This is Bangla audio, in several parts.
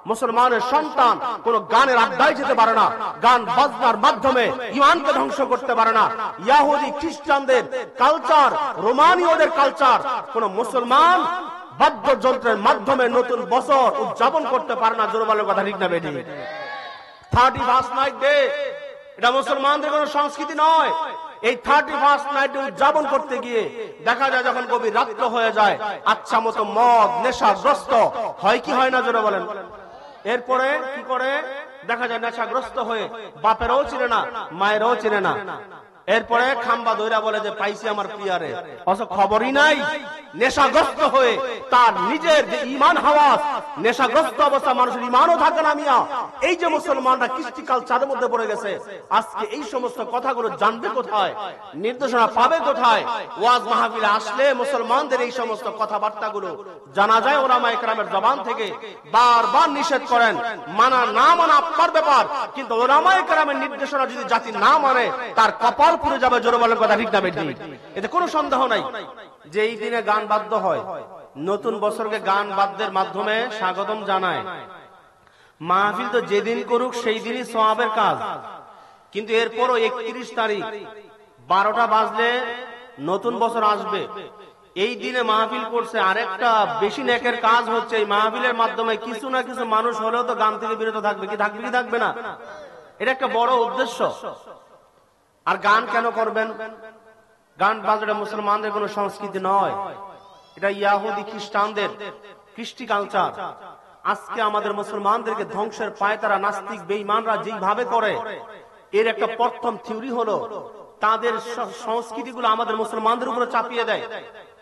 মুসলমানের সন্তান কোন গানের আড্ডায় যেতে পারে না, গান বাজনার মাধ্যমে ইমানকে ধ্বংস করতে পারে না। ইহুদি খ্রিস্টানদের কালচার, রোমানীয়দের কালচার কোন মুসলমান বাদ্যযন্ত্রের মাধ্যমে নতুন বছর উদযাপন করতে পারে না। জোরে বলার কথা ঠিক না বেঠিক? 31st নাইট ডে এটা মুসলমানদের কোন সংস্কৃতি নয়। এই 31st নাইট উদযাপন করতে গিয়ে দেখা যায় যখন গভীর রাত্র হয়ে যায়, আচ্ছা মতো মদ নেশাগ্রস্ত হয় কি হয় না? জোরে বলেন। এরপরে কি করে? দেখা যায় নেশাগ্রস্ত হয়ে বাপেরও চিনে না, মায়েরও চিনে না। এরপরে খাম্বা দইরা বলে যে পাইছি আমার প্রিয়ারে, অথচ খবরই নাই। নেশাগ্রস্ত হয়ে তার নিজের যে ইমান হাওয়াস, নেশাগ্রস্ত অবস্থা, মানুষের ইমানও থাকে না। মিয়া, এই যে মুসলমানরা কৃষ্টি কালচারের মধ্যে পড়ে গেছে, আজকে এই সমস্ত কথাগুলো জানবে কোথায়? নির্দেশনা পাবে কোথায়? ওয়াজ মাহফিলে আসলে মুসলমানদের এই সমস্ত কথাবার্তাগুলো জানা যায়। ওলামায়ে কেরামের জবান থেকে বারবার নিষেধ করেন, মানা না মানা আপনার ব্যাপার, কিন্তু ওলামায়ে কেরামের নির্দেশনা যদি জাতি না মানে তার কপাল পুড়ে যাবে। জোরে বলার কথা ঠিক না বেঠিক? এতে কোনো সন্দেহ নাই যে এই দিনে গান বাদ্য হয়, নতুন বছরকে গান বাদ্যের মাধ্যমে স্বাগতম জানায়। মাহফিল তো যেদিন করুক সেই দিনই সওয়াবের কাজ, কিন্তু এরপরও 31 তারিখ 12টা বাজলে নতুন বছর আসবে, এই দিনে মাহফিল করছে। আরেকটা বেশি নেকের কাজ হচ্ছে, এই মাহফিলের মাধ্যমে কিছু না কিছু মানুষ হলেও তো গান থেকে বিরত থাকবে। কি থাকবে কি থাকবে না? এটা একটা বড় উদ্দেশ্য। আর গান কেন করবেন? গান বাজারে মুসলমানদের কোন সংস্কৃতি নয়, এটা ইহুদি খ্রিস্টানদের কৃষ্টি কালচার। আজকে আমাদের মুসলমানদেরকে ধ্বংসের পায়তারা নাস্তিক বেঈমানরা যেভাবে করে, এর একটা প্রথম থিওরি হলো তাদের সংস্কৃতিগুলো আমাদের মুসলমানদের উপরে চাপিয়ে দেয়।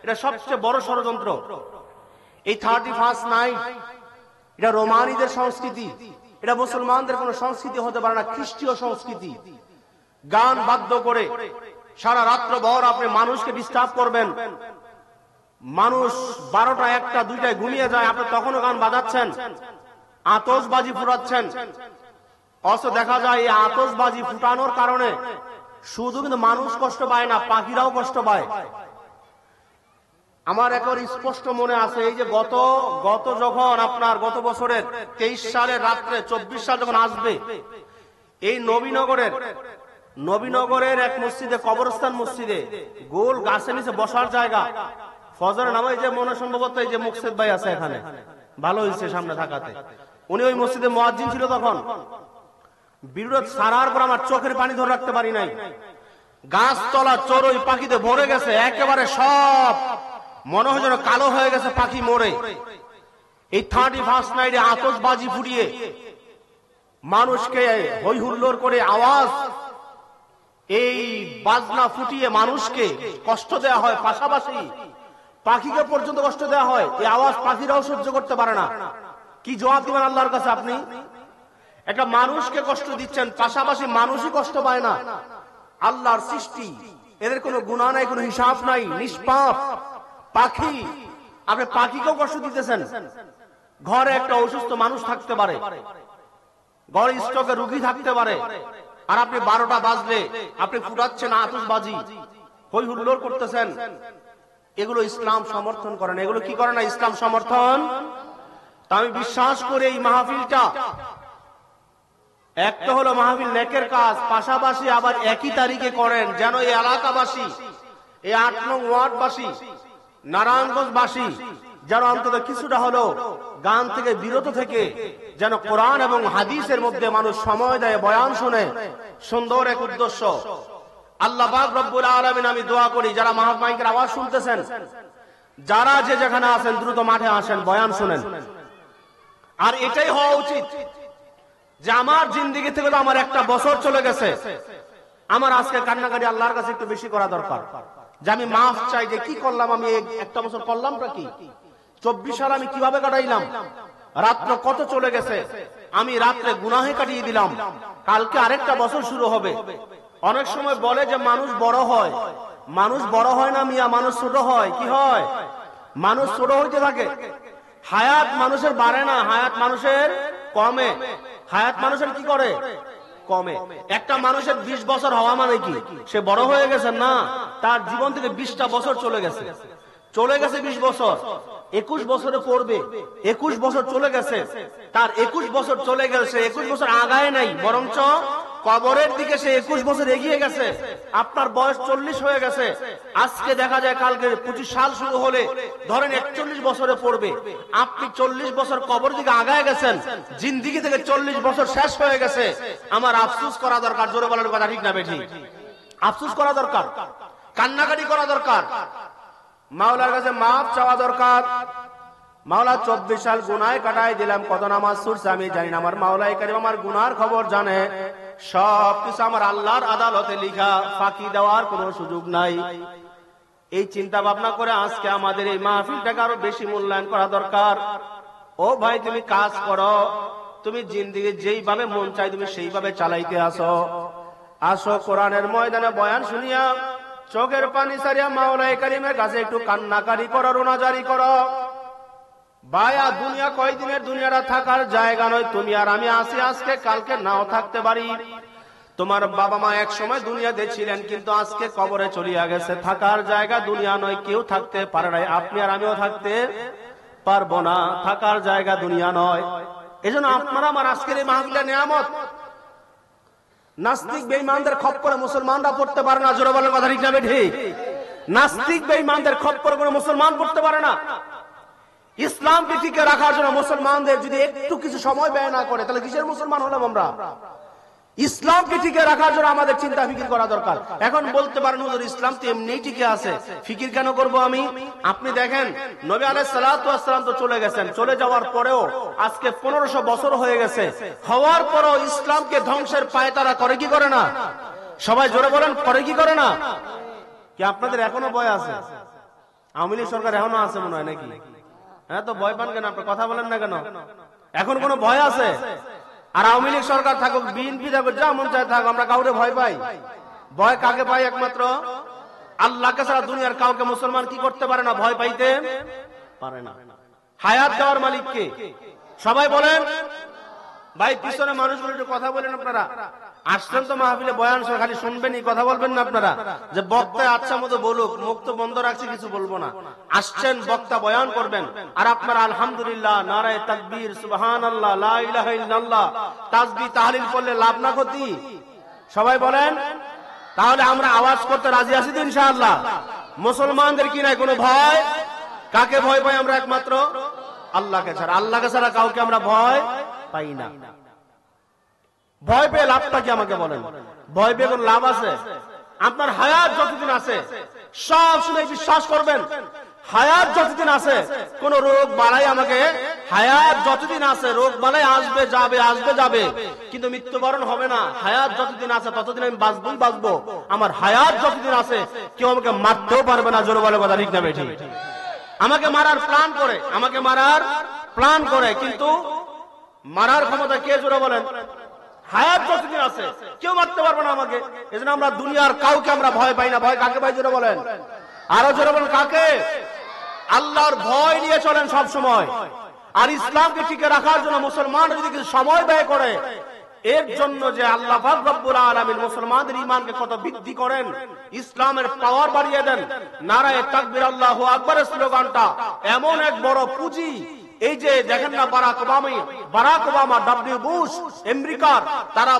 এটা সবচেয়ে বড় ষড়যন্ত্র। এই 31st নাইট এটা রোমানীদের সংস্কৃতি, এটা মুসলমানদের কোন সংস্কৃতি হতে পারে না, খ্রিস্টীয় সংস্কৃতি। গান বাদ্য করে সারা রাত্র ভর আপনি মানুষকে ডিস্টার্ব করবেন। মানুষ 12টা 1টা 2টায় ঘুমিয়ে যায়, আপনি তখনও গান বাজাচ্ছেন, আতশবাজি ফুটাচ্ছেন। অথচ দেখা যায় এই আতশবাজি ফুটানোর কারণে শুধু কিন্তু মানুষ কষ্ট পায় না, পাখিরাও কষ্ট পায়। আমার একেবারে স্পষ্ট মনে আছে, এই যে গত যখন আপনার গত বছরের 23 সালের রাত্রে 24 সাল যখন আসবে, এই নবীনগরের এক মসজিদে, কবরস্থান মসজিদে, গোল গাছের নিচে বসার জায়গা, ফজরের নামাজ যে মনে সম্ভবত এই যে মুকসেদ ভাই আছে এখানে, ভালো হয়েছে সামনে থাকাতে, উনি ওই মসজিদে মুয়াজ্জিন ছিল তখন। বিরোধ সারার পর আমার চোখের পানি ধরে রাখতে পারি নাই। গাছতলা চড়ুই পাখিতে ভরে গেছে, একেবারে সব মনে হয় যেন কালো হয়ে গেছে, পাখি মরে। এই 31st নাইটে আতশবাজি ফুটিয়ে মানুষকে হই হুল্লোড় করে আওয়াজ, এই বাজনা ফুটিয়ে মানুষকে কষ্ট দেয়া হয়, পাশাপাশি পাখিকে পর্যন্ত কষ্ট দেয়া হয়। এই আওয়াজ পাখিরাও সহ্য করতে পারে না। কি জবাব দিবেন আল্লাহর কাছে? আপনি একটা মানুষকে কষ্ট দিচ্ছেন, পাশাপাশি মানুষই কষ্ট পায় না। আল্লাহর সৃষ্টি, এদের কোনো গুনাহ নাই, কোনো হিসাব নাই, নিষ্পাপ পাখি, আপনি পাখিকেও কষ্ট দিতেছেন। ঘরে একটা অসুস্থ মানুষ থাকতে পারে, ঘরে স্ট্রোকে রোগী থাকতে পারে, আর আপনি 12টা বাজলে আপনি ফুটাচ্ছেন আতশবাজি, হই হুল্লোড় করতেছেন। এগুলো ইসলাম সমর্থন করে না। এগুলো কি করে না? ইসলাম সমর্থন। তা আমি বিশ্বাস করি এই মাহফিলটা একটা হলো মাহফিল নেকের কাজ, পাশাপাশি আবার একই তারিখে করেন যেন এই এলাকাবাসী, এই 8 নং ওয়ার্ডবাসী, নারায়ণগঞ্জবাসী যেন অন্তত কিছুটা হলো গান থেকে বিরত থেকে যেন কোরআন এবং হাদিসের মধ্যে মানুষ সময় দেয়, বয়ান শুনে। সুন্দর এক উদ্দেশ্য। আল্লাহ পাক রব্বুল আলামিন, আমি দোয়া করি যারা মাইকের আওয়াজ শুনতেছেন, যারা যে যেখানে আছেন দ্রুত মাঠে আসেন, বয়ান শুনেন। আর এটাই হওয়া উচিত যে আমার জিন্দেগি থেকে তো আমার একটা বছর চলে গেছে, আমার আজকে কান্নাকাটি আল্লাহর কাছে একটু বেশি করা দরকার, যে আমি মাফ চাই যে কি করলাম, আমি একটা বছর করলামটা কি, 24 সাল আমি কিভাবে কাটাইলাম, রাত্র কত চলে গেছে, আমি রাত্রে গুনাহে কাটিয়ে দিলাম, কালকে আরেকটা বছর শুরু হবে। অনেক সময় বলে যে মানুষ বড় হয়, মানুষ বড় হয় না মিয়া, মানুষ ছোট হয়। কি হয়? মানুষ ছোট হইতে থাকে। হায়াত মানুষের বাড়ে না, হায়াত মানুষের কমে। হায়াত মানুষের কি করে? কমে। একটা মানুষের 20 বছর হওয়া মানে কি সে বড় হয়ে গেছে? না, তার জীবন থেকে 20টা বছর চলে গেছে 20 বছর। 21 বছরে পড়বে, 21 বছর চলে গেছে, তার 21 বছর চলে গেছে, 21 বছর আগায় নাই, বরঞ্চ কবরের দিকে সে 21 বছর এগিয়ে গেছে। আপনার বয়স 40 হয়ে গেছে, আজকে দেখা যায় কালকে 25 সাল শুরু হলে ধরেন 41 বছরে পড়বে। আপনি 40 বছর কবরের দিকে আগায় গেছেন, জিন্দিগি থেকে 40 বছর শেষ হয়ে গেছে। আমার আফসোস করা দরকার, জোরে বলার কথা ঠিক না বেঠিক? আফসোস করা দরকার, কান্নাকাটি করা দরকার, মাওলার কাছে মাফ চাওয়া দরকার। মাওলা 24 সাল গুনায় কাটাই দিলাম, কত নামাজ ছুটছে আমি জানি না, আমার মাওলাই কারীম আমার গুনার খবর জানে, সবকিছু আমার আল্লাহর আদালতে লিখা, ফাঁকি দেওয়ার কোনো সুযোগ নাই। এই চিন্তা ভাবনা করে আজকে আমাদের এই মাহফিলটাকে আরো বেশি মূল্যায়ন করা দরকার। ও ভাই, তুমি কাজ করো, তুমি জিন্দেগি যেইভাবে মন চাই তুমি সেইভাবে চালাইতে আসো। আসো কোরআনের ময়দানে বয়ান শুনিয়া চোখের পানি সারিয়া মাওলাই কারীমের কাছে একটু কান্নাকারি করো, রোনাজারি করো। ভাইয়া, দুনিয়া কয়দিনের, দুনিয়াটা থাকার জায়গা নয়। তুমি আর আমি আছি আজকে, কালকে নাও থাকতে পারি। তোমার বাবা মা এক সময় দুনিয়াতে ছিলেন, কিন্তু আজকে কবরে চলিয়া গেছে। থাকার জায়গা দুনিয়া নয়, কেউ থাকতে পারে নাই, আপনি আর আমিও থাকতে পারবো না। থাকার জায়গা দুনিয়া নয়। এজন্য আপনারা আমার আজকের এই মাহফিলটা নিয়ামত। নাস্তিক বেঈমানদের খপ্পরে মুসলমানরা পড়তে পারে না, জোরে বলার কথা ঠিক না ঠিক? নাস্তিক বেঈমানদের খপ্পরে কোনো মুসলমান পড়তে পারে না। ইসলামকে টিকে রাখার জন্য মুসলমানদের যদি একটু কিছু সময় ব্যয় না করে, তাহলে কিসের মুসলমান হলাম আমরা? ইসলামকে টিকে রাখার জন্য আমাদের চিন্তা ফিকির করা দরকার। এখন বলতে পারেন হুজুর ইসলাম তো এমনিই টিকে আছে, ফিকির কেন করব আমি? আপনি দেখেন নবী আলাইহিস সালাতু ওয়াস সালাম তো চলে গেছেন, চলে যাওয়ার পরেও আজকে 1500 বছর হয়ে গেছে, হওয়ার পরও ইসলামকে ধ্বংসের পায়ে তারা করে কি করে না? সবাই জোরে বলেন, করে কি করে না? কি আপনাদের এখনো ভয় আছে? আওয়ামী লীগ সরকার এখনো আছে মনে হয় নাকি? হ্যাঁ, তো ভয় পান কেন? আপনি কথা বলেন না কেন? এখন কোন ভয় আছে? আর আওয়ামী লীগ সরকার থাকুক, বিএনপি থাকুক, যা মন চায় থাকুক, আমরা কাউরে ভয় পাই? ভয় কাকে পাই? একমাত্র আল্লাহকে ছাড়া দুনিয়ার কাউকে মুসলমান কি করতে পারে না? ভয় পাইতে পারে না। হায়াত দেওয়ার মালিক কে? সবাই বলেন। ভাই, পিছনে মানুষগুলো একটু কথা বলেন। আপনারা আসছেন তো মাহফিলে, বয়ান খালি শুনবেনই, কথা বলবেন না আপনারা? যে বক্তা আচ্ছা মতো বলুক, মুখ তো বন্ধ রাখছি, কিছু বলবো না। আসছেন, বক্তা বয়ান করবেন, আর আপনারা আলহামদুলিল্লাহ, নারায়ে তাকবীর, সুবহানাল্লাহ, লা ইলাহা ইল্লাল্লাহ, তাসবিহ তাহলিল করলে লাভ না ক্ষতি? সবাই বলেন। তাহলে আমরা আওয়াজ করতে রাজি আছি তো ইনশাআল্লাহ? মুসলমানদের কি নাই কোনো ভয়? কাকে ভয় পাই আমরা? একমাত্র আল্লাহকে ছাড়া। আল্লাহকে ছাড়া কাউকে আমরা ভয় পাই না। ভয় পেয়ে লাভটা কি আমাকে বলেন? ভয় পেয়ে কোন লাভ আছে? আপনার হায়াত যতদিন আছে সব শুনে বিশ্বাস করবেন, হায়াত যতদিন আছে কোন রোগ বালাই আমাকে, হায়াত যতদিন আছে রোগ বালাই আসবে যাবে, আসবে যাবে, কিন্তু মৃত্যুবরণ হবে না। হায়াত যতদিন আছে ততদিন আমি বাঁচবই বাঁচবো। আমার হায়াত যতদিন আছে কেউ আমাকে মারতেও পারবে না, জোরে বলে কথা ঠিক না বেঠিক? আমাকে মারার প্ল্যান করে, আমাকে মারার প্ল্যান করে, কিন্তু মারার ক্ষমতা কে? জোরে বলেন। হায়াত যতদিন আছে কেউ মারতে পারবে না আমাকে। এজন্য আমরা দুনিয়ার কাউকে আমরা ভয় পাই না। ভয় কাকে পাই? জোরে বলেন, আরো জোরে বলেন, কাকে? আল্লাহর ভয় নিয়ে চলেন সব সময়। আর ইসলামকে টিকে রাখার জন্য মুসলমান যদি কিছু সময় ব্যয় করে, এর জন্য যে আল্লাহ পাক রব্বুল আলামিন মুসলমানদের ঈমানকে কত বৃদ্ধি করেন, ইসলামের পাওয়ার বাড়িয়ে দেন। নারায়ে তাকবীর, আল্লাহু আকবারের স্লোগানটা এমন এক বড় পুঁজি। এই যে দেখেন না, বারাক ওবামা, ডব্লিউ বুশ আমেরিকার, তারা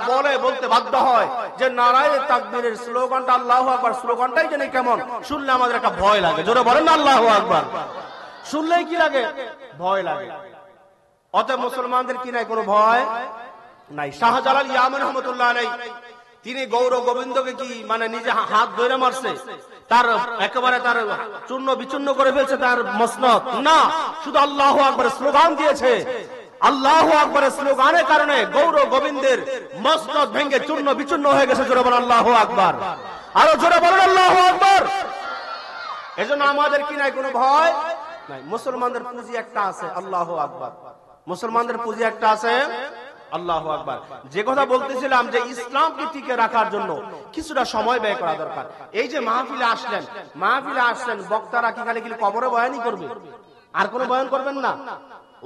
বলতে বাধ্য হয় যে নারায়ে তাকবীরের স্লোগানটা, আল্লাহু আকবার স্লোগানটাই জানি কেমন, শুনলে আমাদের একটা ভয় লাগে। জোরে বলেন না আল্লাহু আকবার। শুনলেই কি লাগে? ভয় লাগে। অতএব মুসলমানদের কি নাই? কোনো ভয় নাই। শাহজালাল ইয়ামানী রহমাতুল্লাহ আলাইহি, তিনি গৌর গোবিন্দকে কি মানে নিজে হাত ধরে মারছে, তার একেবারে তার চূর্ণ বিচূর্ণ করে ফেলছে তার মসনদ না, শুধু আল্লাহু আকবার স্লোগান দিয়েছে। আল্লাহু আকবারের স্লোগানের কারণে গৌর গোবিন্দের মসনদ ভেঙে চূর্ণ বিচূর্ণ হয়ে গেছে। জোরে বলেন আল্লাহু আকবার, আরো জোরে বলেন আল্লাহু আকবার। এজন্য আমাদের কি নাই? কোনো ভয় নাই। মুসলমানদের পুঁজি একটা আছে, আল্লাহু আকবার। মুসলমানদের পুঁজি একটা আছে, আল্লাহু আকবার। যে কথা বলতেছিলাম যে ইসলামকে টিকে রাখার জন্য কিছুটা সময় ব্যয় করা দরকার। এই যে মাহফিলে আসলেন, বক্তারা কি খালি কবরে বয়ানই করবে? আর কোনো বয়ান করবেন না?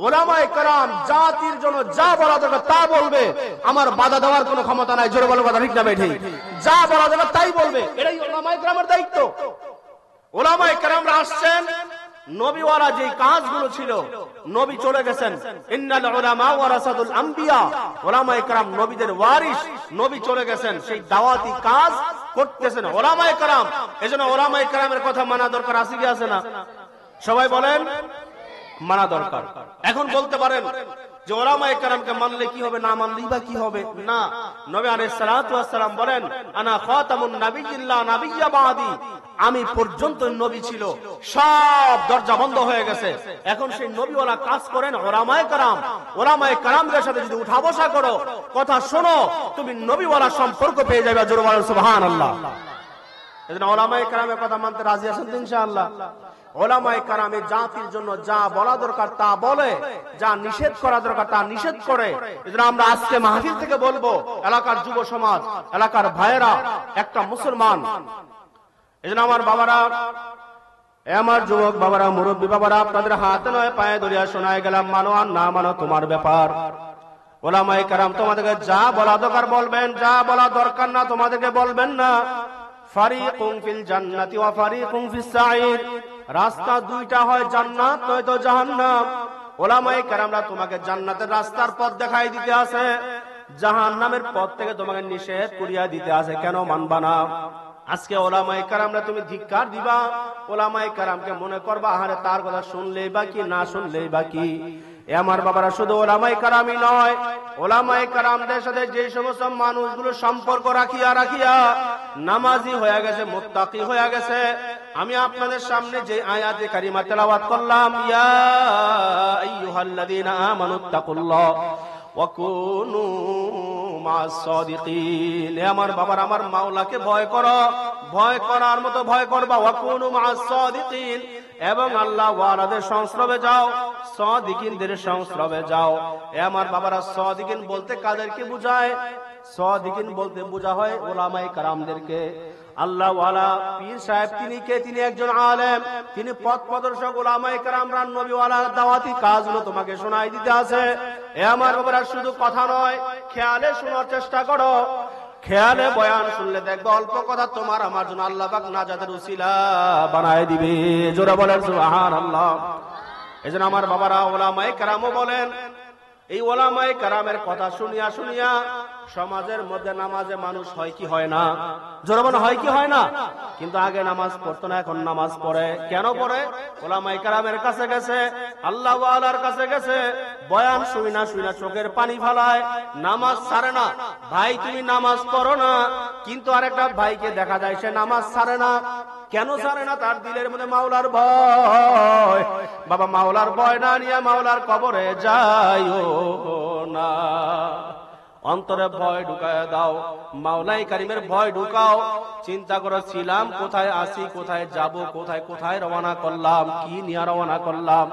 ওলামায়ে কেরাম জাতির জন্য যা বলা দরকার তা বলবে, আমার বাধা দেওয়ার কোনো ক্ষমতা নাই। জোরে বলো কথা ঠিক না বেঠিক? যা বলা দরকার তাই বলবে, এটাই ওলামায়ে কেরামের দায়িত্ব। ওলামায়ে কেরামরা আসছেন, নবীওয়ালা যে কাজগুলো ছিল, নবী চলে গেছেন। ইন্নাল উলামা ওয়ারাসাতুল আম্বিয়া, উলামায়ে কেরাম নবীদের ওয়ারিস, নবী চলে গেছেন, সেই দাওয়াতি কাজ করতেছেন উলামায়ে কেরাম। এজন্য উলামায়ে কেরামের কথা মানা দরকার, আছে কি আছে না? সবাই বলেন মানা দরকার। এখন বলতে পারেন যে উলামায়ে কেরামকে মানলে কি হবে, না মানলেই বা কি হবে? না, নবী আলাইহিস সালাতু ওয়াস সালাম বলেন, আনা খাতামুন নাবিয়্যিল্লা নাবিয়্যা বাদি, আমি পর্যন্ত নবী ছিল, সব দরজা বন্ধ হয়ে গেছে। এখন সেই নবীওয়ালা কাজ করেন উলামায়ে কেরাম। উলামায়ে কেরামদের সাথে যদি উঠা বসা করো, কথা শোনো, তুমি নবীওয়ালা সম্পর্ক পেয়ে যাবে। জোরে বলেন সুবহানাল্লাহ। এজন্য উলামায়ে কেরামের কথা মানতে রাজি আছেন তো ইনশাআল্লাহ? উলামায়ে কেরাম এই জাতির জন্য যা বলা দরকার তা বলে, যা নিষেধ করা দরকার তা নিষেধ করে। এজন্য আমরা আজকে মাহফিল থেকে বলবো, এলাকার যুব সমাজ, এলাকার ভাইয়েরা, একটা মুসলমান, এজন্য আমার বাবারা, আমার যুবক বাবারা, মুরব্বী বাবারা, আপনাদের হাতে নয় পায়ে ধরিয়া শোনায় গেলাম, মানো আর না মানো তোমার ব্যাপার। উলামায়ে কেরাম তোমাদেরকে যা বলা দরকার বলবেন, যা বলা দরকার না তোমাদেরকে বলবেন না। ফারিকুম ফিল জান্নাতি ওয়া ফারিকুম ফিস সাঈর, রাস্তা দুইটা হয় জান্নাত নয়তো জাহান্নাম। উলামায়ে কেরামরা তোমাকে জান্নাতের রাস্তার পথ দেখাই দিতে আছে, জাহান্নামের পথ থেকে তোমাকে নিষেধ করিয়া দিতে আছে। কেন মানবা না? আজকে উলামায়ে কেরামরা তুমি ধিক্কার দিবা, উলামায়ে কেরামকে মনে করবা আহারে তার কথা শুনলেই বা কি, না শুনলেই বা কি। আমার বাবারা, শুধু উলামায়ে কেরামই নয়, উলামায়ে কেরামদের সাথে যে সমস্ত মানুষগুলো সম্পর্ক রাখিয়া রাখিয়া নামাজি হয়ে গেছে, মুত্তাকি হয়ে গেছে, আমি আপনাদের সামনে যে আয়াতে কারিমা তেলাওয়াত করলাম, ইয়া আইয়ুহাল্লাযীনা আমানুত্তাকুল্লাহ ওয়া কুনু মা'আস সাদিকিন, আমার বাবার, আমার মাওলাকে ভয় করো, ভয় করার মতো ভয় করবা। ওয়া কুনু মা'আস সাদিকিন, এবং আল্লাহ ওয়ালাদের সংস্রবে যাও, সাদিকিনদের সংস্রবে যাও। আমার বাবারা, সাদিকিন বলতে কাদেরকে বোঝায়? সাদিকিন বলতে বোঝা হয় উলামায়ে কেরামদেরকে। আল্লাহ ওয়ালা পীর সাহেব তিনি কে? তিনি একজন আলেম, তিনি পথ প্রদর্শক। উলামায়ে কেরামরা নবীওয়ালা দাওয়াতি কাজগুলো তোমাকে শোনাই দিতে আছে। আমার বাবারা, শুধু কথা নয়, খেয়ালে শোনার চেষ্টা করো। খেয়ালে বয়ান শুনলে দেখবে অল্প কথা তোমার আমার জন্য আল্লাহ পাক নাজাতের উসিলা বানায় দিবে। জোরে বলেন সুবহানাল্লাহ। এজন্য আমার বাবারা, উলামায়ে কেরামও বলেন, এই উলামায়ে কেরামের কথা শুনিয়া শুনিয়া সমাজের মধ্যে নামাজে মানুষ হয় কি হয় না? জোরে বলেন হয় কি হয় না? কিন্তু আগে নামাজ পড়তো না, এখন নামাজ পড়ে। কেন পড়ে? উলামায়ে কেরামের কাছে গেছে, আল্লাহ ওয়ালার কাছে গেছে, বয়ান শুই না চোখের পানি ফেলায়, নামাজ ছাড়ে না। ভাই তুমি নামাজ পড়ো না, কিন্তু আরেকটা ভাইকে দেখা যায় সে নামাজ ছাড়ে না। কেন ছাড়ে না? তার দিলের মধ্যে মাওলার ভয়। বাবা, মাওলার ভয় না নিয়ে মাওলার কবরে যাইও না। অন্তরে ভয় ঢুকায় দাও, মাওলাই কারিমের ভয় ঢুকাও। চিন্তা করেছিলাম কোথায় আসি, কোথায় যাব, কোথায় কোথায় রওনা করলাম, কি নিয়ে রওনা করলাম।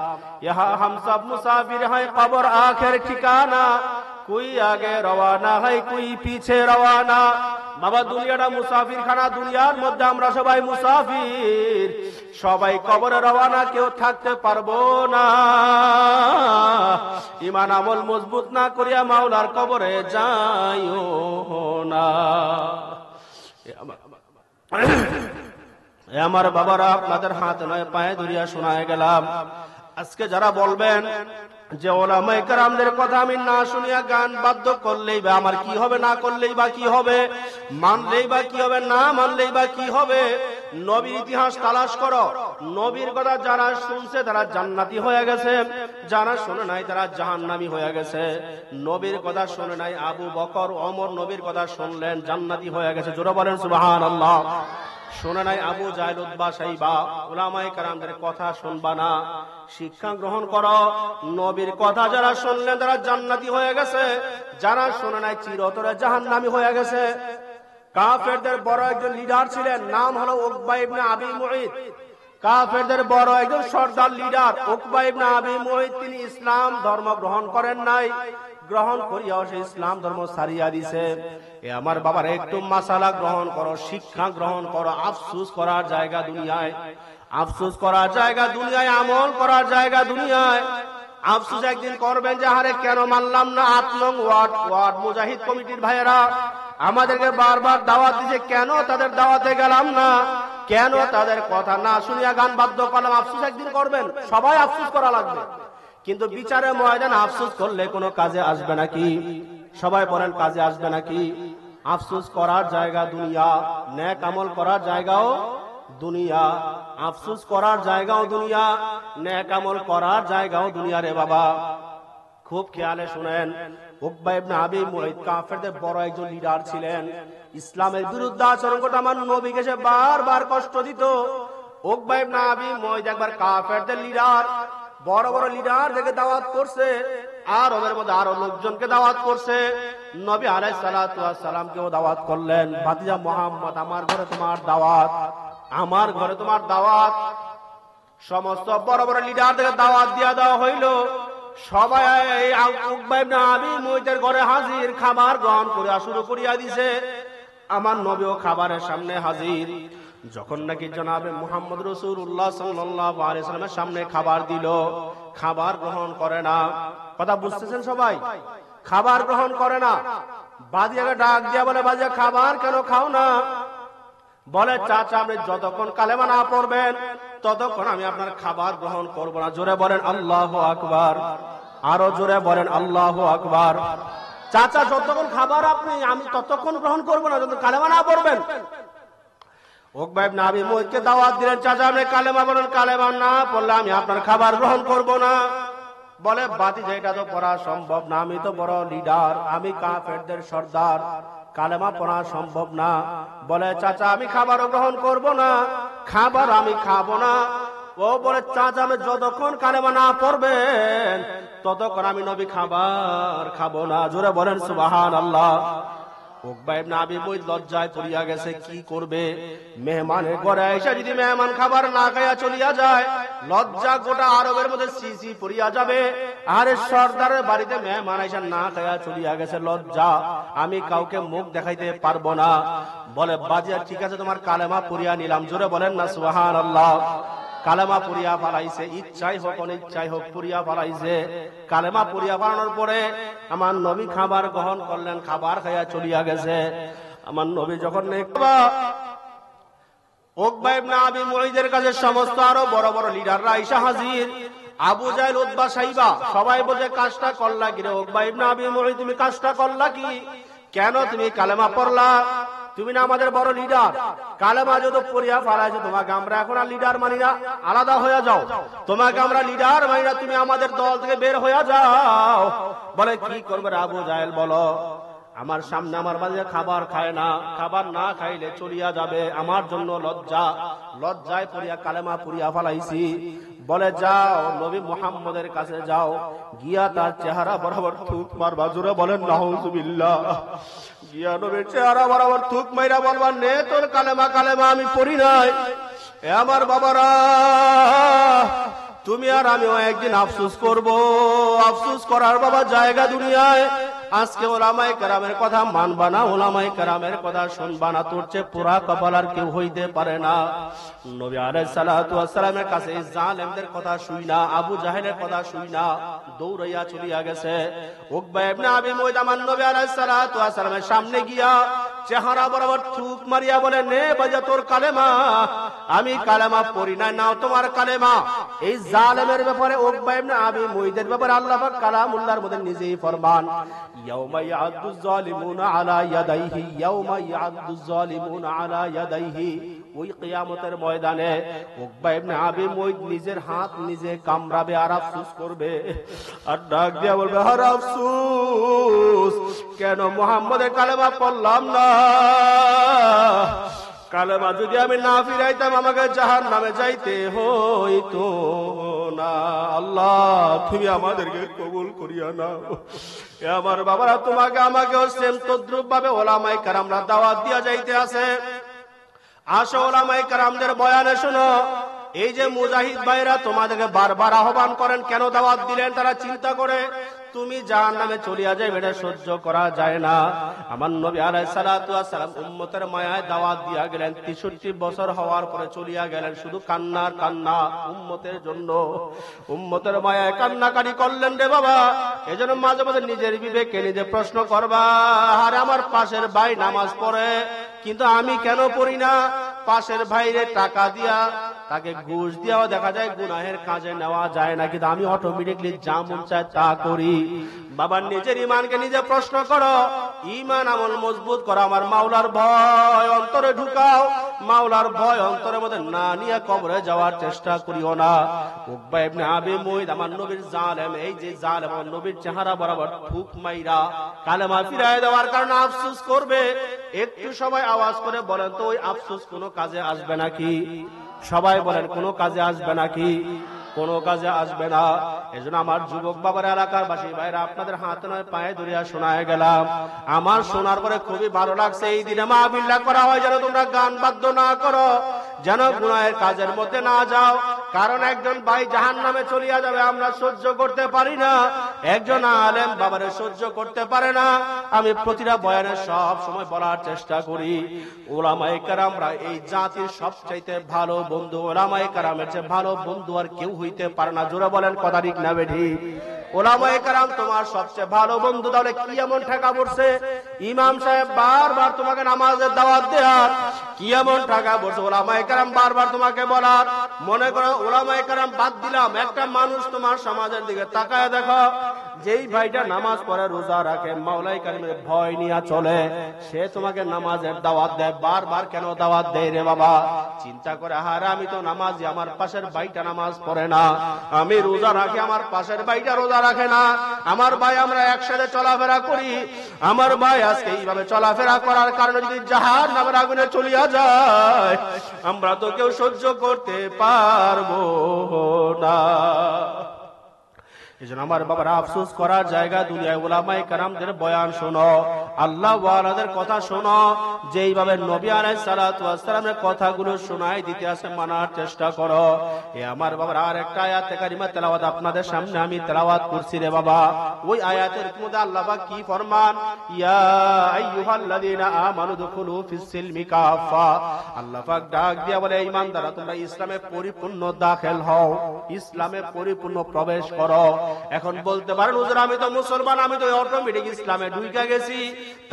ইহা হাম সব মুসাফির হয়, কবর আখের ঠিকানা। কুই আগে রওনা হয়, কুই পিছে রওনা। বাবা, দুনিয়াটা মুসাফির খানা, দুনিয়ার মধ্যে আমরা সবাই মুসাফির, সবাই কবরে রওনা, কেউ থাকতে পারবো না। ঈমান আমল মজবুত না করিয়া মাওলার কবরে যাইও না। আমার বাবারা, আপনাদের হাতে নয় পায়ে ধরিয়া শোনায় গেলাম। আজকে যারা বলবেন যে উলামায়ে কেরামদের কথা আমি না শুনিয়া গান বাদ্য করলেই বা আমার কি হবে, না করলেই বা কি হবে, মানলেই বা কি হবে, না মানলেই বা কি হবে, নবীর ইতিহাস তালাশ করো। নবীর কথা যারা শুনছে তারা জান্নাতি হয়ে গেছে, যারা শুনে নাই তারা জাহান্নামী হয়ে গেছে। নবীর কথা শুনে নাই আবু বকর, ওমর নবীর কথা শুনলেন, জান্নাতি হয়ে গেছে। জোরে বলেন সুবহানাল্লাহ। শুনে নাই আবু জাহেল, উতবা, শাইবা। উলামায়ে কেরামদের কথা শুনবা না, শিক্ষা গ্রহণ করো। নবীর কথা যারা শুনলেন তারা জান্নাতি হয়ে গেছে, যারা শুনে নাই চিরতরে জাহান্নামী হয়ে গেছে। কাফেরদের বড় একজন লিডার ছিলেন, নাম হলো উকবা ইবনে আবি মুঈত। কাফেরদের বড় একজন সর্দার লিডার উকবা ইবনে আবি মুঈত, তিনি ইসলাম ধর্ম গ্রহণ করেন নাই, গ্রহণ করিয়াও সে ইসলাম ধর্ম ছাড়িয়া দিছে। এ আমার বাবার, একটু মাসালা গ্রহণ করো, শিক্ষা গ্রহণ করো। আফসোস করার জায়গা দুনিয়ায়, আফসোস করার জায়গা দুনিয়ায়, আমল করার জায়গা দুনিয়ায়। আফসোস একদিন করবেন যে আরে কেন মানলাম না। ৮ নং ওয়ার্ড মুজাহিদ কমিটির ভাইয়েরা আমাদেরকে বারবার দাওয়াত দিয়েছে, কেন তাদের দাওয়াতে গেলাম না। কেন তাদের কথা না শুনিয়া গান বাদ্য করলাম? আফসোস একদিন করবেন, সবাই আফসোস করা লাগবে, কিন্তু বিচারের ময়দানে আফসোস করলে কোনো কাজে আসবে নাকি? সবাই বলেন কাজে আসবে নাকি? আফসোস করার জায়গা দুনিয়া, নেক আমল করার জায়গাও দুনিয়া, আফসোস করার জায়গাও দুনিয়া, নেক আমল করার জায়গাও দুনিয়া রে বাবা। খুব খেয়ালে শুনেন, উকবা ইবনে আবি মুঈত কাফেরদের বড় একজন লিডার ছিলেন। ইসলামের বিরুদ্ধে আচরণ করতে আমার নবীকে সে বারবার কষ্ট দিত। উকবা ইবনে আবি মুঈত একবার কাফেরদের লিডার, বড় বড় লিডার থেকে দাওয়াত করছে, আর ওদের মধ্যে আরো লোকজনকে দাওয়াত করছে। নবী আলাইহিস সালাতু ওয়াস সালামকেও দাওয়াত করলেন, ভাতিজা মুহাম্মদ আমার ঘরে তোমার দাওয়াত, আমার ঘরে তোমার দাওয়াত। সমস্ত বড় বড় লিডার থেকে দাওয়াত দিয়া দেওয়া হইল। সবাই উকবা ইবনে আবি মুঈতের ঘরে হাজির, খাবার গ্রহণ করা শুরু করিয়া দিছে। আমার নবীও খাবারের সামনে হাজির। যখন নাকি জনাবে মুহাম্মদ রাসূলুল্লাহ সাল্লাল্লাহু আলাইহি সাল্লামের সামনে খাবার দিল, খাবার গ্রহণ করে না। কথা বুঝতেছেন সবাই? খাবার গ্রহণ করে না। বাদিয়াকে ডাক দিয়া বলে, বাদিয়া খাবার কেন খাও না? বলে, চাচা আপনি যতক্ষণ কালেমা না পড়বেন ততক্ষণ আমি আপনার খাবার গ্রহণ করব না। জোরে বলেন আল্লাহু আকবার, আরো জোরে বলেন আল্লাহু আকবার। চাচা যতক্ষণ খাবার আমি ততক্ষণ গ্রহণ করব না যতক্ষণ কালেমা না পড়বেন। উকবা ইবনে আবি মুঈতকে দাওয়াত দিলেন, চাচা আপনি কালেমা পড়েন, কালেমা না পড়লে আমি আপনার খাবার গ্রহণ করব না। বলে, ভাতিজা এটা তো পড়া সম্ভব না, আমি তো বড় লিডার, আমি কাফেরদের সর্দার, কালেমা পড়া সম্ভব না। বলে, চাচা আমি খাবারও গ্রহণ করব না, খাবার আমি খাবো না। ও বলে, চাচা আমি যতক্ষণ কালেমা না পড়বেন ততক্ষণ আমি নবী খাবার খাবো না। জোরে বলেন সুবহানাল্লাহ। উকবা ইবনে আবি মুঈত লজ্জায় পড়িয়া গেছে, কি করবে? মেহমানের ঘরে এসে যদি মেহমান খাবার না খাইয়া চলিয়া যায়, লজ্জা গোটা আরবের মধ্যে সিসি পড়িয়া যাবে। আরে সর্দারের বাড়িতে মেহমান এসে না খাইয়া চলিয়া গেছে, লজ্জা, আমি কাউকে মুখ দেখাইতে পারবো না। বলে, বাজিয়া ঠিক আছে তোমার কালেমা পড়িয়া নিলাম। জোরে বলেন না সুবহানাল্লাহ। কালেমা পড়িয়া ফালাইছে, ইচ্ছাই হোক অনিচ্ছাই হোক পড়িয়া ফালাইছে। কালেমা পড়িয়া ফালানোর পরে আমার নবী খাবার গ্রহণ করলেন, খাবার খাইয়া চলিয়া গেছে। আমার নবী যখন উকবা ইবনে আবি মুঈতের কাছে সমস্ত আরো বড় বড় লিডাররা আইসা হাজির। আবু জাহেল, উতবা, সাইবা সবাই বলে, কাজটা করলা কি রে উকবা ইবনে আবি মুঈত, তুমি কাজটা করলা কি? কেন তুমি কালেমা পড়লা? তুমি না আমাদের বড় লিডার, কালেমা যদি পড়িয়া ফালাইছে তোমাকে আমরা এখন আর লিডার মানি না, আলাদা হয়ে যাও। তোমাকে আমরা লিডার মানি না, তুমি আমাদের দল থেকে বের হয়ে যাও। বলে, কি করবে আবু জাহেল বলো? আমার সামনে আমার বাড়িতে খাবার খায় না, খাবার না খাইলে চলিয়া যাবে, আমার জন্য লজ্জা, লজ্জায় পড়িয়া কালেমা পড়িয়া ফালাইছি। বলে, যাও নবী মুহাম্মদের কাছে যাও, গিয়া তার চেহারা বরাবর থুক মারবা। জোরে বলেন নাউজুবিল্লাহ। গিয়া নবীর চেহারা বরাবর থুক মাইরা বলবা, নে তোর কালেমা, কালেমা আমি পড়ি নাই। এ আমার বাবারা, তুমি আর আমিও একদিন আফসোস করব। আফসোস করার বাবা জায়গা দুনিয়ায়। আজকে ওলামায়ে কেরামের কথা মানবা না, ওলামায়ে কেরামের কথা শুনবা না, তোর চেয়ে পুরা কপাল আর কেউ হইতে পারে না। নবী আলাইহিস সালাতু ওয়াস সালামের কাছে জালেমদের কথা শুই না, আবু জাহেলের কথা শুই না, দৌড়াইয়া চলিয়া গেছে। উকবা ইবনে আবি মুঈত আমার নবী আলাইহিস সালাতু ওয়াস সালামের সামনে গিয়া চেহারা বরাবর থুক মারিয়া বলে, নে বাজা তোর কালেমা। আমি কালেমা পড়ি নাই, নাও তোমার কালেমা। এই জালেমের ব্যাপারে, উকবা ইবনে আবি মুঈতের ব্যাপারে আল্লাহ পাক কালামুল্লাহর মধ্যে নিজেই ফরমান, ইয়াউমা ইয়াদুজ জালিমুনা আলা ইয়াদাইহি, ইয়াউমা ইয়াদুজ জালিমুনা আলা ইয়াদাইহি। ওই কিয়ামতের ময়দানে উকবা ইবনে আবি মুঈত নিজের হাত নিজে কামড়াবে আর আফসোস করবে, আর ডাক দিয়া বলবে, আর আফসোস, কেন মুহাম্মদের কালেমা পড়লাম না? কালেমা যদি আমি না ফিরাইতাম আমাকে জাহান্নামে যাইতে হইতো না। আল্লাহ তুমি আমাদেরকে কবুল করিয়া নাও। এ আমার বাবারা, তোমাকে আমাকেও সেম তদ্রুপ ভাবে ওলামায়ে কেরামরা দাওয়াত দিয়া যাইতে আছে। আসো ওলামায়ে কেরামদের বয়ানে শোনো। এই যে মুজাহিদ ভাইরা তোমাদেরকে বারবার আহ্বান করেন, কেন দাওয়াত দিলেন? তারা চিন্তা করে তুমি জাহান্নামে চলিয়া যাবে, এটা সহ্য করা যায় না। আমার নবী আলাইহিস সালাতু ওয়াস সালাম উম্মতের মায়ায় দাওয়াত দিয়া গেলেন, 63 বছর হওয়ার পরে চলিয়া গেলেন, শুধু কান্নার কান্না উম্মতের জন্য। উম্মতের মায়ায় কান্নাকারি করলেন রে বাবা। এজন্য মাঝে মাঝে নিজের বিবেককে নিজে প্রশ্ন করবা, আরে আমার পাশের ভাই নামাজ পড়ে কিন্তু আমি কেন পড়ি না? পাশের ভাইরে টাকা দিয়া তাকে ঘুষ দিয়াও দেখা যায় গুনাহের কাজে নেওয়া যায় না, কিন্তু আমি অটোমেটিকলি যা মন চায় তা করি। বাবা নিজের ইমানকে নিজে প্রশ্ন করো, ইমান আমল মজবুত করো, আমার মাওলার ভয় অন্তরে ঢুকাও, মাওলার ভয় অন্তরের মধ্যে না নিয়ে কবরে যাওয়ার চেষ্টা করিও না। উকবা ইবনে আবি মুইত আমার নবীর জালেম, এই যে জালেম আমার নবীর চেহারা বরাবর থুক মাইরা কালেমা ফিরায় দেওয়ার কারণে আফসোস করবে। একটু সবাই আওয়াজ করে বলেন তো ওই আফসোস কোনো কাজে আসবে নাকি? সবাই বলেন কোনো কাজে আসবে নাকি? কোনো কাজে আসবে না। এজন্য আমার যুবক বাবার এলাকার বাসী ভাইরা আপনাদের হাতে নয় পায়ে ধরিয়া শোনায় গেলাম, আমার শোনার পরে খুবই ভালো লাগছে। এই দিনে মাহফিল করা হয় যেন তোমরা গান বাদ্য না করো, যেন গুনাহের কাজের মধ্যে না যাও, কারণ একজন ভাই জাহান্নামে চলিয়া যাবে আমরা সহ্য করতে পারি না, একজন আলেম বাবারে সহ্য করতে পারে না। আমি প্রতিটা বয়ানে সব সময় বলার চেষ্টা করি, ওলামায়ে কেরামরা এই জাতির সবচাইতে ভালো বন্ধু, ওলামায়ে কেরামের চেয়ে ভালো বন্ধু আর কেউ হইতে পারে না। জোরে বলেন কথা ঠিক না বেঠি? ওলামায়ে কেরাম তোমার সবচেয়ে ভালো বন্ধু। তাহলে কি এমন ঠেকা পড়ছে? ইমাম সাহেব বারবার তোমাকে নামাজের দাওয়াত দেয়ার, কি এমন ঠেকা পড়ছে? ওলামায়ে কেরাম বারবার তোমাকে বলার। মনে করো ওলামায়ে কেরাম বাদ দিলাম, একটা মানুষ তোমার সমাজের দিকে তাকায় দেখো, যেই ভাইটা নামাজ পড়ে রোজা রাখে মাওলাই কারিমের ভয় নিয়ে চলে, সে তোমাকে নামাজের দাওয়াত দেয়। বারবার কেন দাওয়াত দেয় রে বাবা? চিন্তা করে, হারে আমি তো নামাজি, আমার পাশের ভাইটা নামাজ পড়ে না, আমি রোজা রাখি, আমার পাশের ভাইটা রোজা রাখে না, আমার ভাই আমরা একসাথে চলাফেরা করি, আমার ভাই আজকে এইভাবে চলাফেরা করার কারণে যদি জাহান্নামের আগুনে চলিয়া যায়, আমরা তো কেউ সহ্য করতে পারবো না। এজন্য আমার বাবার আফসোস করার জায়গা দুনিয়ায় উলামায়ে কেরামদের বয়ান শোনো, আল্লাহ ওয়ালাদের কথা শোনো, যেইভাবে নবী আলাইহিস সালাতু ওয়াস সালামের কথাগুলো শোনাই দিতে আছে মানার চেষ্টা করো। এ আমার বাবার আর একটা আয়াতে কারিমা তেলাওয়াত আপনাদের সামনে আমি তেলাওয়াত করছি রে বাবা। ওই আয়াতের মধ্যে আল্লাহ পাক কি ফরমান, ইয়া আইয়ুহাল্লাযীনা আমানু দুখুলু ফিস সিলমি কাফা। আল্লাহ পাক ডাক দিয়া বলে, ঈমানদাররা তোমরা ইসলামে পরিপূর্ণ দাখিল হও, ইসলামে পরিপূর্ণ প্রবেশ করো। এখন বলতে পারেন হুজুর আমি তো মুসলমান, আমি তো অটোমেটিক ইসলামে ঢুকে গেছি,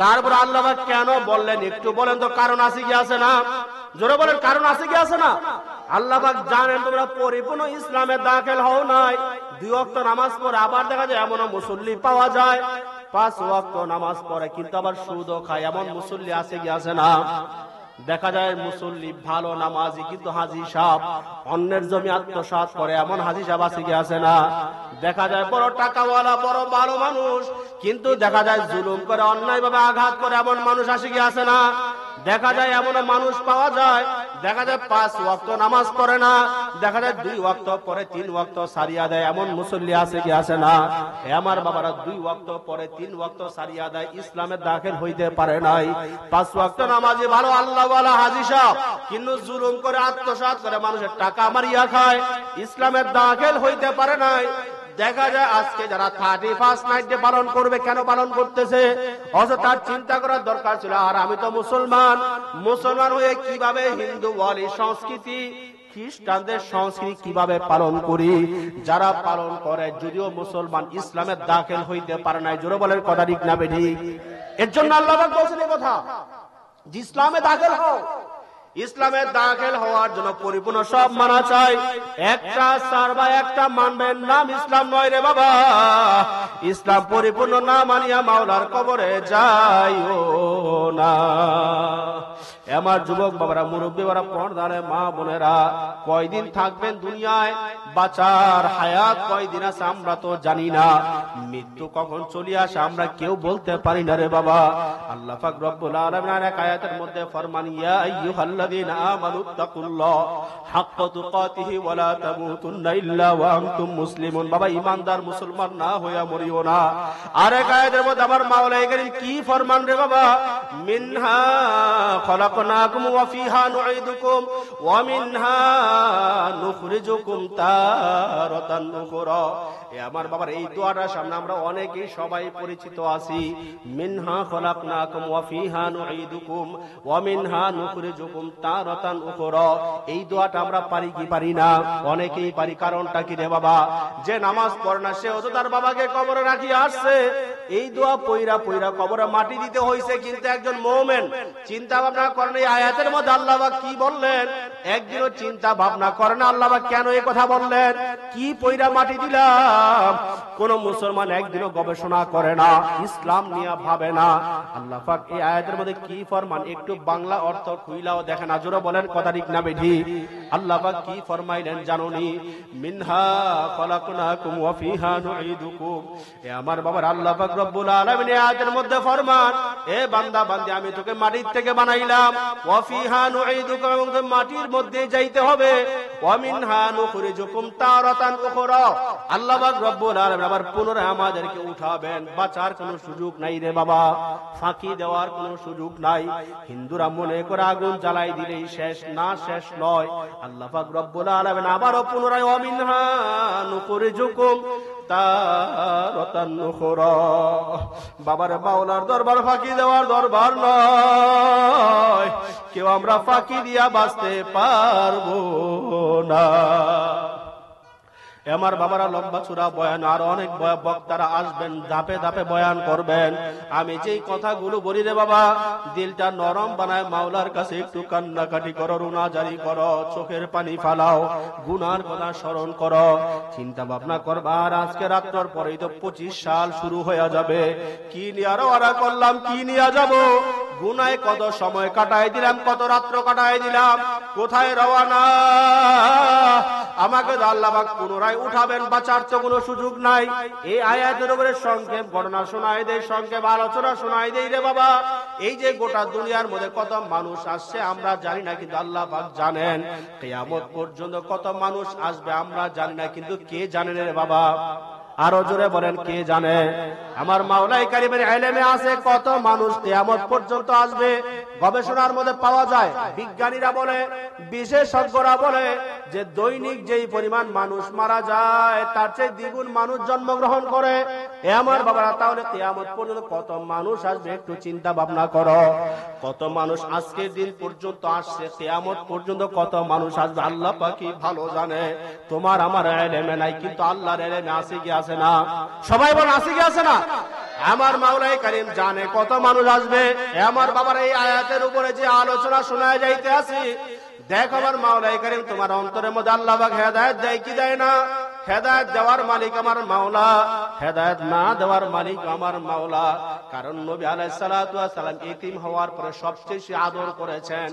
তারপর আল্লাহ পাক কেন বললেন একটু বলেন তো? কারণ আছে কি আছে না? জোরে বলেন, কারণ আছে কি আছে না? আল্লাহ পাক জানেন তোমরা পরিপূর্ণ ইসলামে দাখিল হও নাই। 2 ওয়াক্ত নামাজ পড়ে আবার দেখা যায় এমন মুসল্লি পাওয়া যায় 5 ওয়াক্ত নামাজ পড়ে কিন্তু আবার সুদও খায়, এমন মুসল্লি আছে কি আছে না? দেখা যায় মুসল্লি ভালো নামাজি কিন্তু হাজি সাহেব অন্যের জমি আত্মসাৎ করে, এমন হাজি সাহেব আছে কি আছে না? দেখা যায় বড় টাকাওয়ালা বড় ভালো মানুষ কিন্তু দেখা যায় জুলুম করে অন্যায় ভাবে আঘাত করে, এমন মানুষ আছে কি আছে না? দেখা যায় এমন মানুষ পাওয়া যায়, দেখা যায় 5 ওয়াক্ত নামাজ পড়ে না, দেখা যায় 2 ওয়াক্ত পরে 3 ওয়াক্ত সারিয়া দেয়, এমন মুসল্লি আছে কি আছে না? আমার বাবারা 2 ওয়াক্ত পরে 3 ওয়াক্ত সারিয়া দেয়, ইসলামে দাখিল হইতে পারে নাই। 5 ওয়াক্ত নামাজি ভালো আল্লাহওয়ালা হাজী সাহেব কিন্তু জুলুম করে আত্মসাৎ করে মানুষের টাকা মারিয়া খায়, ইসলামে দাখিল হইতে পারে নাই। দেখা যায় আজকে যারা 31 নাইট ডে পালন করবে, কেন পালন করতেছে? অথচ তার চিন্তা করার দরকার ছিল, আর আমি তো মুসলমান, মুসলমান হয়ে কিভাবে হিন্দু ওয়ালি সংস্কৃতি খ্রিস্টানদের সংস্কৃতি কিভাবে পালন করি? যারা পালন করে যদিও মুসলমান, ইসলামে দাখিল হইতে পারে নাই। জোরে বলেন কথা ঠিক না বেঠিক? এর জন্য আল্লাহ পাক বলেছেন এই কথা, যে ইসলামে দাখিল হও। ইসলামে দাখিল হওয়ার জন্য পরিপূর্ণ সব মানা চাই, একটা সারবা একটা মানবেন, নাম ইসলাম নয় রে বাবা। ইসলাম পরিপূর্ণ না মানিয়া মাওলার কবরে যাইও না। আমার যুবক বাবারা, মুরব্বী বাবারা, পর্দারে মা বোনেরা, কয়দিন থাকবেন দুনিয়ায়? বাঁচার হায়াত কয়দিন আছে আমরা তো জানি না, মৃত্যু কখন চলে আসে আমরা কেউ বলতে পারি না রে বাবা। আল্লাহ পাক রব্বুল আলামিন এক আয়াতের মধ্যে ফরমান, ইয়া আইয়ুহাল্লাযীনা আমানুত্তাকুল্লাহ হাক্কা তুকাতিহি ওয়া লা তামুতুন্না ইল্লা ওয়া আনতুম মুসলিমুন। বাবা ঈমানদার মুসলমান না হইয়া মরিও না। আরেক আয়াতের মধ্যে আমার মাওলা কারীম কি ফরমান রে বাবা, মিনহা খলাকনাকুম ওয়া ফিহা নুঈদুকুম ওয়া মিনহা নুখরিজুকুম তারাতান উখরা। এ আমার বাবার এই দোয়াটার সামনে আমরা অনেকেই সবাই পরিচিত আছি, মিনহা খলাকনাকুম ওয়া ফিহা নুঈদুকুম ওয়া মিনহা নুখরিজুকুম তারাতান উখরা। এই দোয়াটা আমরা পারি কি পারি না? অনেকেই পারি। কারণটা কি রে বাবা? যে নামাজ পড়ে না সে তো তার বাবাকে কবরে রাখি আসছে, এই দোয়া পয়রা পয়রা কবরে মাটি দিতে হয়েছে। কিন্তু একজন মুমিন চিন্তা ভাবনা করেন এই আয়াতের মধ্যে আল্লাহ পাক কি বললেন? একদিনও চিন্তা ভাবনা করে না আল্লাহ পাক কেন এই কথা বললেন, কি পয়রা মাটি দিলাম। কোন মুসলমান একদিনও গবেষণা করে না, ইসলাম নিয়ে ভাবে না। আল্লাহ পাক এই আয়াতের মধ্যে কি ফরমান একটু বাংলা অর্থ খুইলাও দেখেন, আজরা বলেন কথা ঠিক না বেঠি? আল্লাহ পাক কি ফরমাইলেন জানোনি? মিনহা খলাকনাকুম ওয়া ফিহা নুঈদুকুম। এ আমার বাবার আল্লাহ পাক রব্বুল আলামিন এই আয়াতের মধ্যে ফরমান, এ বান্দা বান্দি আমি তোকে মাটির থেকে বানাইলাম, ওয়া ফিহা নুঈদুকুম, এবং মাটির মধ্যে যাইতে হবে, ওয়া মিনহা নুখরিজুকুম তারাতান উখরা। আল্লাহ পাক রব্বুল আলামিন আবার পুনরায় আমাদেরকে উঠাবেন। বাঁচার কোনো সুযোগ নাই রে বাবা, ফাঁকি দেওয়ার কোনো সুযোগ নাই। হিন্দুরা মনে করে আগুন জ্বালাই দিলেই শেষ, না শেষ নয়। আল্লাহ পাক রব্বুল আলামিন আবারও পুনরায় ওয়া মিনহা নুখরিজুকুম তারাতান উখরা। বাবার মাওলার দরবার ফাঁকি দেওয়ার দরবার নয়, কেউ আমরা ফাঁকি দিয়া বাঁচতে পারবো না। আমার বাবারা লম্বা চূড়া বয়ান, আর অনেক বক্তারা আসবেন, ধাপে ধাপে বয়ান করবেন। আমি যেই কথাগুলো বলি রে বাবা, দিলটা নরম বানায় মাওলার কাছে একটু কান্নাকাটি করো, রুনাজারি করো, চোখের পানি ফালাও, গুনার কথা স্মরণ করো, চিন্তা ভাবনা করবা। আর আজকে রাত্রর পরেই তো 25 সাল শুরু হয়ে যাবে। কি নিয়ে রওনা করলাম, কি নিয়ে যাব? গুনায় কত সময় কাটাই দিলাম, কত রাত্র কাটাই দিলাম, কোথায় রওনা? আমাকে আল্লাহ পাক পুনরায় উঠাবেন, বাঁচার তো কোনো সুযোগ নাই। এই আয়াতের উপরে সংক্ষেপ ঘটনা শোনাই দেই, সংক্ষেপ আলোচনা শোনাই দেই রে বাবা। এই যে গোটা দুনিয়ার মধ্যে কত মানুষ আসছে আমরা জানি না, কিন্তু আল্লাহ পাক জানেন। কিয়ামত পর্যন্ত কত মানুষ আসবে আমরা জানি না, কিন্তু কে জানেন রে বাবা? আরো জোরে বলেন, কে জানে? আমার মাওলাই কারিমের ইলমে আছে কত মানুষ কিয়ামত পর্যন্ত আসবে। গবেষণার মধ্যে পাওয়া যায়, বিজ্ঞানীরা বলে, বিশেষজ্ঞরা বলে যে দৈনিক যেই পরিমাণ মানুষ মারা যায় তার চেয়ে দ্বিগুণ মানুষ জন্মগ্রহণ করে। এ আমার বাবারা, তাহলে কিয়ামত পর্যন্ত কত মানুষ আসবে একটু চিন্তা ভাবনা করো। কত মানুষ আজকের দিন পর্যন্ত আসছে, কিয়ামত পর্যন্ত কত মানুষ আসবে আল্লাহ পাকই ভালো জানে। তোমার আমার ইলমে নাই, কিন্তু আল্লাহর ইলমে আছে কি আছে না? সবাই বলে আছে কি আছে না? আমার মাওলাই কারীম জানে কত মানুষ আসবে। আমার বাবার এই আয়াতের উপরে যে আলোচনা শোনা যাইতে আছে, দেখ আমার মাওলাই কারীম তোমার অন্তরের মধ্যে আল্লাহ পাক হেদায়েত দেয় কি দেয় না? হেদায়েত দেওয়ার মালিক আমার মাওলা, হেদায়েত না দেওয়ার মালিক আমার মাওলা। কারণ নবী আলাইহিস সালাতু ওয়াস সালাম ইতিম হওয়ার পরে সবচেয়ে আদর করেছেন,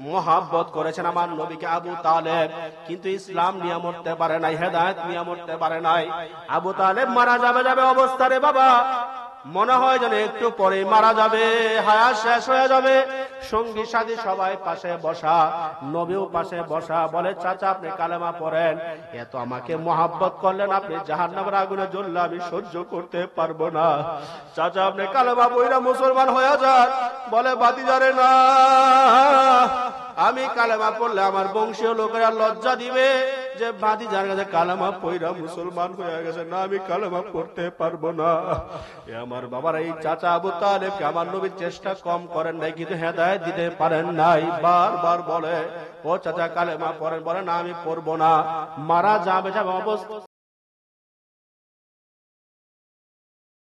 মোহাব্বত করেছেন আমার নবীকে আবু তালেব। কিন্তু ইসলাম নিয়ে মরতে পারে নাই, হেদায়েত নিয়ে মরতে পারে নাই। আবু তালেব মারা যাবে অবস্থা রে বাবা, মনে হয় যেন একটু পরে মারা যাবে, হায়াত শেষ হয়ে যাবে। সঙ্গী সাথী সবাই পাশে বসা, নবীও পাশে বসা। বলে, চাচা আপনি কালেমা পড়েন, এত আমাকে মোহাব্বত করলেন, আপনি জাহান্নামের আগুনে জ্বললে আমি সহ্য করতে পারবো না। চাচা আপনি কালেমা পড়া মুসলমান হয়ে যান। বলে, ভাতিজারে না, আমি কালেমা পড়লে আমার বংশীয় লোকেরা লজ্জা দিবে যে ভাতিজার কাছে কালেমা পড়া মুসলমান হয়ে গেছে, না আমি কালেমা পড়তে পারবো না। আমার বাবার এই চাচা আবু তালেবকে আমার নবীর চেষ্টা কম করেন নাই, কিন্তু হেদায়েত দিতে পারেন নাই। বারবার বলে, ও চাচা কালেমা পড়েন, বলে না আমি পড়বো না। মারা যাবে